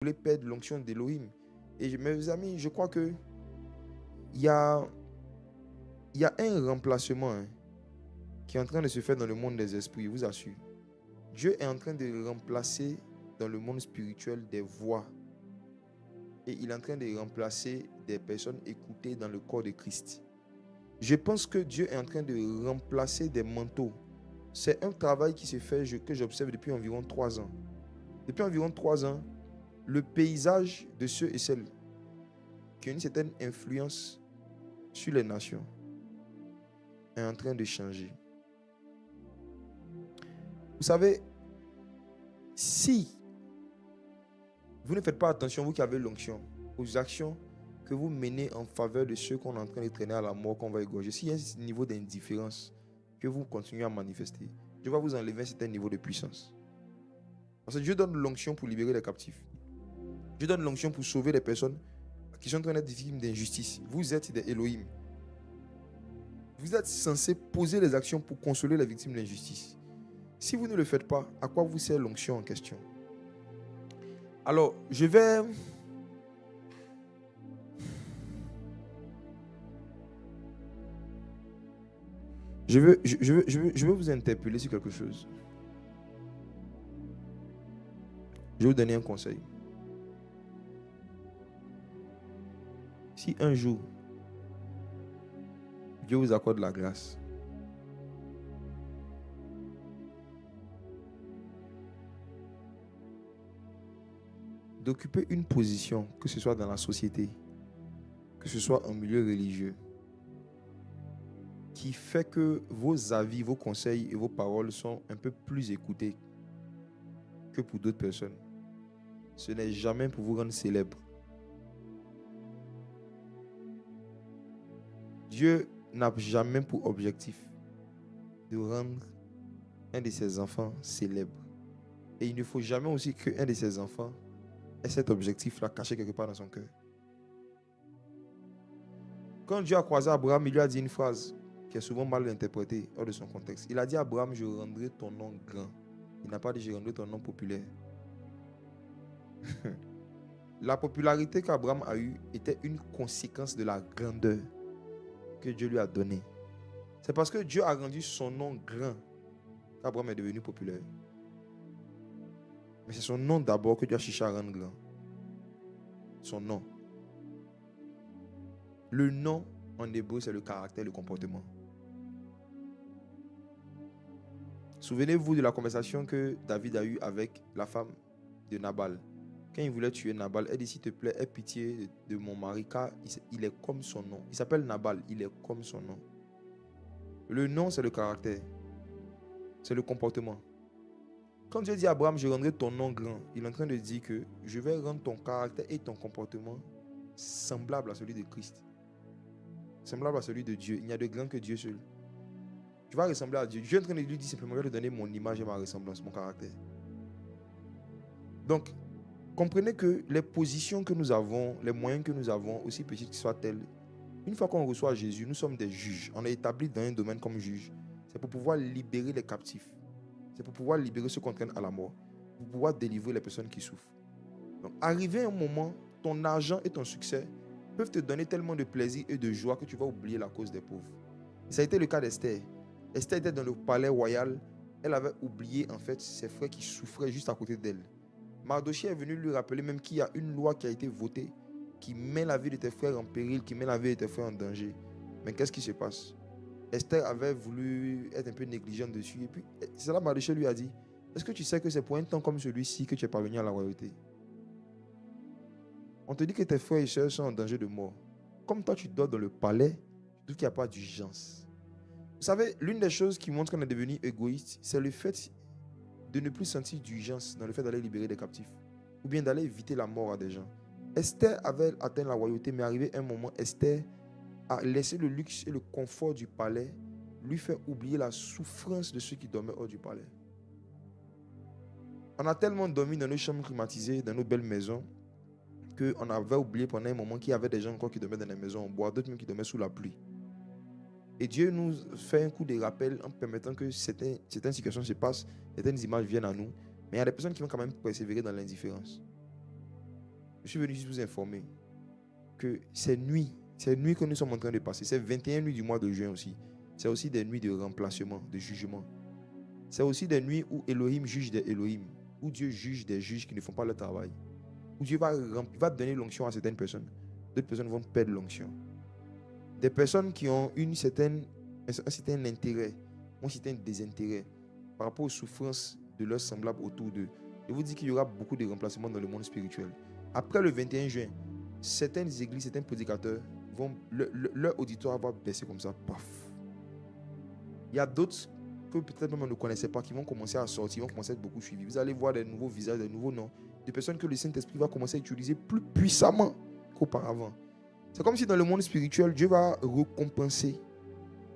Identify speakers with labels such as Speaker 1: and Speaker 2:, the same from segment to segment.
Speaker 1: voulez perdre l'onction d'Élohim. Et mes amis, je crois que il y a un remplacement qui est en train de se faire dans le monde des esprits, je vous assure. Dieu est en train de remplacer dans le monde spirituel des voix. Et il est en train de remplacer des personnes écoutées dans le corps de Christ. Je pense que Dieu est en train de remplacer des manteaux. C'est un travail qui se fait, que j'observe depuis environ 3 ans. Depuis environ 3 ans, le paysage de ceux et celles qui ont une certaine influence sur les nations est en train de changer. Vous savez, si vous ne faites pas attention, vous qui avez l'onction, aux actions que vous menez en faveur de ceux qu'on est en train de traîner à la mort, qu'on va égorger, s'il y a un niveau d'indifférence que vous continuez à manifester, Dieu va vous enlever un certain niveau de puissance. Parce que Dieu donne l'onction pour libérer les captifs. Dieu donne l'onction pour sauver les personnes qui sont en train d'être victimes d'injustice. Vous êtes des Elohim. Vous êtes censés poser les actions pour consoler les victimes d'injustice. Si vous ne le faites pas, à quoi vous sert l'onction en question? Alors, je vais vous interpeller sur quelque chose. Je vais vous donner un conseil. Si un jour, Dieu vous accorde la grâce d'occuper une position, que ce soit dans la société, que ce soit en milieu religieux, qui fait que vos avis, vos conseils et vos paroles sont un peu plus écoutés que pour d'autres personnes, ce n'est jamais pour vous rendre célèbre. Dieu n'a jamais pour objectif de rendre un de ses enfants célèbre. Et il ne faut jamais aussi qu'un de ses enfants ait cet objectif-là caché quelque part dans son cœur. Quand Dieu a croisé Abraham, il lui a dit une phrase qui est souvent mal interprétée hors de son contexte. Il a dit à Abraham, je rendrai ton nom grand. Il n'a pas dit, je rendrai ton nom populaire. La popularité qu'Abraham a eue était une conséquence de la grandeur que Dieu lui a donnée. C'est parce que Dieu a rendu son nom grand qu'Abraham est devenu populaire. Mais c'est son nom d'abord que Dieu a cherché à rendre grand. Son nom. Le nom en hébreu, c'est le caractère, le comportement. Souvenez-vous de la conversation que David a eue avec la femme de Nabal. Quand il voulait tuer Nabal, elle dit, s'il te plaît, aie pitié de mon mari, car il est comme son nom. Il s'appelle Nabal, il est comme son nom. Le nom, c'est le caractère. C'est le comportement. Quand Dieu dit à Abraham, je rendrai ton nom grand, il est en train de dire que je vais rendre ton caractère et ton comportement semblable à celui de Christ. Semblable à celui de Dieu. Il n'y a de grand que Dieu seul. Tu vas ressembler à Dieu. Dieu est en train de lui dire simplement, je vais te donner mon image et ma ressemblance, mon caractère. Donc, comprenez que les positions que nous avons, les moyens que nous avons, aussi petites qu'ils soient-elles, une fois qu'on reçoit Jésus, nous sommes des juges. On est établis dans un domaine comme juge. C'est pour pouvoir libérer les captifs. C'est pour pouvoir libérer ceux qu'on traîne à la mort. Pour pouvoir délivrer les personnes qui souffrent. Donc, arrivé un moment, ton argent et ton succès peuvent te donner tellement de plaisir et de joie que tu vas oublier la cause des pauvres. Ça a été le cas d'Esther. Esther était dans le palais royal. Elle avait oublié en fait ses frères qui souffraient juste à côté d'elle. Mardochée est venu lui rappeler même qu'il y a une loi qui a été votée qui met la vie de tes frères en péril, qui met la vie de tes frères en danger. Mais qu'est-ce qui se passe? Esther avait voulu être un peu négligente dessus. Et puis, c'est là Mardochée lui a dit, est-ce que tu sais que c'est pour un temps comme celui-ci que tu es parvenu à la royauté? On te dit que tes frères et sœurs sont en danger de mort. Comme toi, tu dors dans le palais, tu trouves qu'il n'y a pas d'urgence. Vous savez, l'une des choses qui montre qu'on est devenu égoïste, c'est le fait de ne plus sentir d'urgence dans le fait d'aller libérer des captifs. Ou bien d'aller éviter la mort à des gens. Esther avait atteint la royauté, mais arrivé un moment, Esther a laissé le luxe et le confort du palais lui faire oublier la souffrance de ceux qui dormaient hors du palais. On a tellement dormi dans nos chambres climatisées, dans nos belles maisons, qu'on avait oublié pendant un moment qu'il y avait des gens encore qui dormaient dans les maisons en bois, d'autres même qui dormaient sous la pluie. Et Dieu nous fait un coup de rappel en permettant que certaines situations se passent, certaines images viennent à nous, mais il y a des personnes qui vont quand même persévérer dans l'indifférence. Je suis venu juste vous informer que ces nuits que nous sommes en train de passer, ces 21 nuits du mois de juin aussi, c'est aussi des nuits de remplacement, de jugement. C'est aussi des nuits où Elohim juge des Elohim, où Dieu juge des juges qui ne font pas le travail, où Dieu va donner l'onction à certaines personnes. D'autres personnes vont perdre l'onction. Des personnes qui ont un certain intérêt, un certain désintérêt par rapport aux souffrances de leurs semblables autour d'eux. Je vous dis qu'il y aura beaucoup de remplacements dans le monde spirituel. Après le 21 juin, certaines églises, certains prédicateurs, leur auditoire va baisser comme ça. Paf. Il y a d'autres que peut-être même on ne connaissait pas qui vont commencer à sortir, vont commencer à être beaucoup suivis. Vous allez voir des nouveaux visages, des nouveaux noms, des personnes que le Saint-Esprit va commencer à utiliser plus puissamment qu'auparavant. C'est comme si dans le monde spirituel, Dieu va récompenser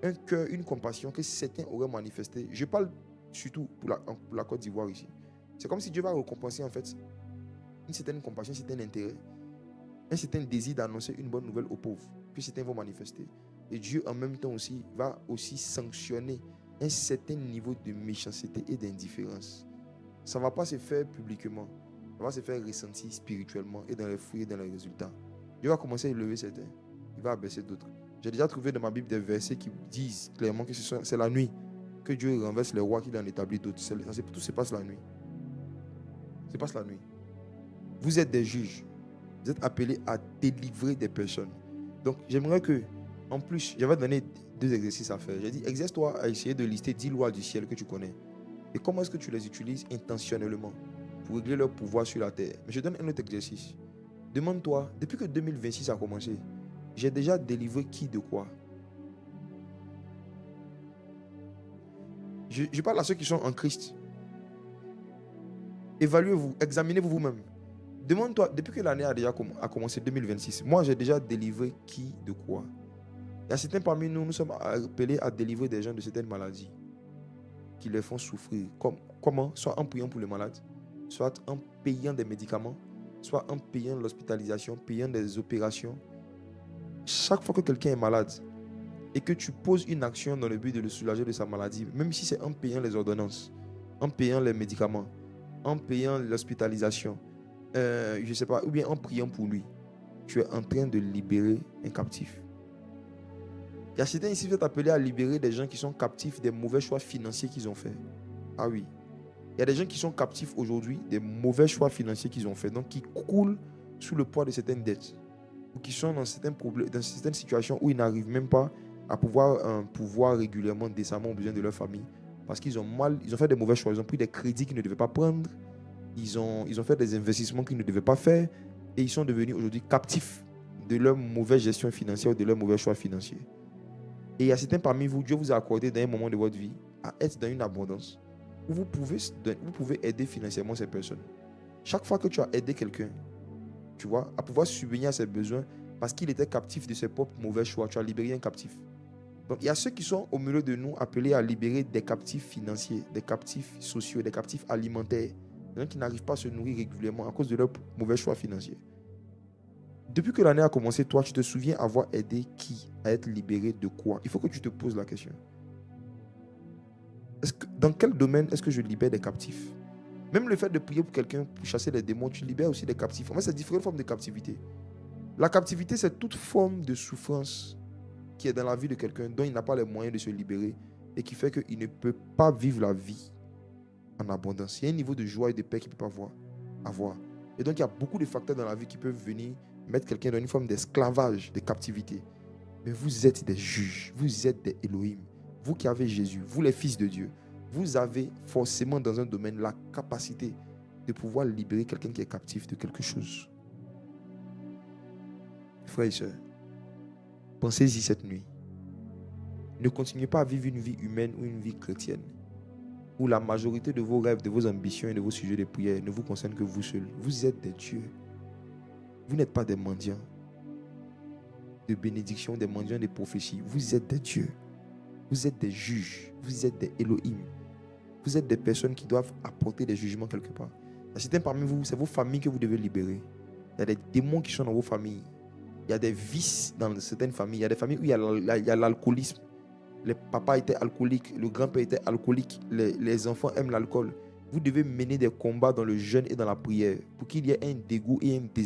Speaker 1: un cœur, une compassion que certains auraient manifesté. Je parle surtout pour la Côte d'Ivoire ici. C'est comme si Dieu va récompenser en fait une certaine compassion, un certain intérêt, un certain désir d'annoncer une bonne nouvelle aux pauvres que certains vont manifester. Et Dieu en même temps aussi va aussi sanctionner un certain niveau de méchanceté et d'indifférence. Ça ne va pas se faire publiquement, ça va se faire ressentir spirituellement et dans les fruits et dans les résultats. Dieu va commencer à élever certains, il va abaisser d'autres. J'ai déjà trouvé dans ma Bible des versets qui disent clairement que c'est la nuit que Dieu renverse les rois qu'il en établit d'autres. Tout se passe la nuit. Se passe la nuit. Vous êtes des juges. Vous êtes appelés à délivrer des personnes. Donc, j'aimerais que, en plus, j'avais donné 2 exercices à faire. J'ai dit, exerce-toi à essayer de lister 10 lois du ciel que tu connais. Et comment est-ce que tu les utilises intentionnellement pour régler leur pouvoir sur la terre. Mais je donne un autre exercice. Demande-toi, depuis que 2026 a commencé, j'ai déjà délivré qui de quoi? Je parle à ceux qui sont en Christ. Évaluez-vous, examinez-vous vous-même. Demande-toi, depuis que l'année a commencé 2026, moi j'ai déjà délivré qui de quoi? Il y a certains parmi nous, nous sommes appelés à délivrer des gens de certaines maladies qui les font souffrir. Comment? Soit en priant pour les malades, soit en payant des médicaments, soit en payant l'hospitalisation, payant des opérations. Chaque fois que quelqu'un est malade et que tu poses une action dans le but de le soulager de sa maladie, même si c'est en payant les ordonnances, en payant les médicaments, en payant l'hospitalisation, je ne sais pas, ou bien en priant pour lui, tu es en train de libérer un captif. Il y a certains ici qui sont appelés à libérer des gens qui sont captifs des mauvais choix financiers qu'ils ont faits. Ah oui. Il y a des gens qui sont captifs aujourd'hui des mauvais choix financiers qu'ils ont faits, donc qui coulent sous le poids de certaines dettes, ou qui sont dans certaines situations où ils n'arrivent même pas à pouvoir régulièrement, décemment aux besoins de leur famille, parce qu'ils ont fait des mauvais choix, ils ont pris des crédits qu'ils ne devaient pas prendre, ils ont fait des investissements qu'ils ne devaient pas faire, et ils sont devenus aujourd'hui captifs de leur mauvaise gestion financière ou de leur mauvais choix financiers. Et il y a certains parmi vous, Dieu vous a accordé dans un moment de votre vie à être dans une abondance où vous pouvez aider financièrement ces personnes. Chaque fois que tu as aidé quelqu'un, tu vois, à pouvoir subvenir à ses besoins parce qu'il était captif de ses propres mauvais choix, tu as libéré un captif. Donc il y a ceux qui sont au milieu de nous appelés à libérer des captifs financiers, des captifs sociaux, des captifs alimentaires, des gens qui n'arrivent pas à se nourrir régulièrement à cause de leurs mauvais choix financiers. Depuis que l'année a commencé, toi, tu te souviens avoir aidé qui à être libéré de quoi? Il faut que tu te poses la question. Dans quel domaine est-ce que je libère des captifs? Même le fait de prier pour quelqu'un pour chasser les démons, tu libères aussi des captifs. En fait, c'est différentes formes de captivité. La captivité, c'est toute forme de souffrance qui est dans la vie de quelqu'un dont il n'a pas les moyens de se libérer et qui fait qu'il ne peut pas vivre la vie en abondance. Il y a un niveau de joie et de paix qu'il ne peut pas avoir. Et donc, il y a beaucoup de facteurs dans la vie qui peuvent venir mettre quelqu'un dans une forme d'esclavage, de captivité. Mais vous êtes des juges, vous êtes des Elohim. Vous qui avez Jésus, vous les fils de Dieu, vous avez forcément dans un domaine la capacité de pouvoir libérer quelqu'un qui est captif de quelque chose. Frères et sœurs, pensez-y cette nuit. Ne continuez pas à vivre une vie humaine ou une vie chrétienne où la majorité de vos rêves, de vos ambitions et de vos sujets de prière ne vous concernent que vous seuls. Vous êtes des dieux. Vous n'êtes pas des mendiants de bénédiction, des mendiants de prophétie. Vous êtes des dieux. Vous êtes des juges. Vous êtes des Elohim. Vous êtes des personnes qui doivent apporter des jugements quelque part. Certains parmi vous, c'est vos familles que vous devez libérer. Il y a des démons qui sont dans vos familles. Il y a des vices dans certaines familles. Il y a des familles où il y a l'alcoolisme. Les papas étaient alcooliques, le grand-père était alcoolique, les enfants aiment l'alcool. Vous devez mener des combats dans le jeûne et dans la prière pour qu'il y ait un dégoût et un désir